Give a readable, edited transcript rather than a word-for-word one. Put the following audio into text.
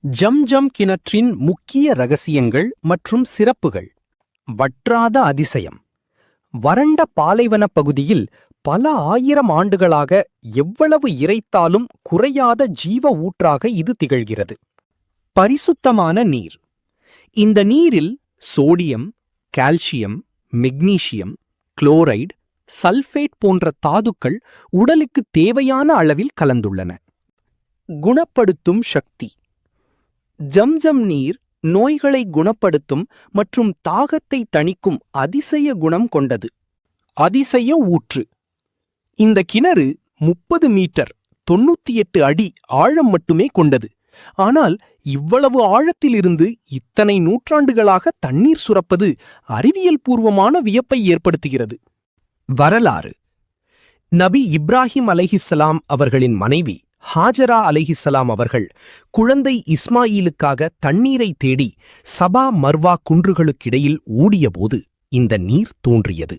ஜம்ஜம் கிணற்றின் முக்கிய ரகசியங்கள் மற்றும் சிறப்புகள். வற்றாத அதிசயம். வறண்ட பாலைவனப் பகுதியில் பல ஆயிரம் ஆண்டுகளாக எவ்வளவு இறைத்தாலும் குறையாத ஜீவ ஊற்றாக இது திகழ்கிறது. பரிசுத்தமான நீர். இந்த நீரில் sodium, calcium, magnesium, chloride, sulphate போன்ற தாதுக்கள் உடலுக்கு தேவையான அளவில் கலந்துள்ளன. குணப்படுத்தும் சக்தி. ஜம்ஜம் நீர் நோய்களை குணப்படுத்தும் மற்றும் தாகத்தை தணிக்கும் அதிசய குணம் கொண்டது. அதிசய ஊற்று. இந்த கிணறு 30 மீட்டர் 98 அடி ஆழம் மட்டுமே கொண்டது. ஆனால் இவ்வளவு ஆழத்திலிருந்து இத்தனை நூற்றாண்டுகளாக தண்ணீர் சுரப்பது அறிவியல் பூர்வமான வியப்பை ஏற்படுத்துகிறது. வரலாறு. நபி இப்ராஹிம் அலைஹிஸ்ஸலாம் அவர்களின் மனைவி ஹாஜரா அலைஹிஸ்ஸலாம் அவர்கள் குழந்தை இஸ்மாயிலுக்காக தண்ணீரை தேடி சபா மர்வா குன்றுகளுக்கிடையில் ஓடியபோது இந்த நீர் தோன்றியது.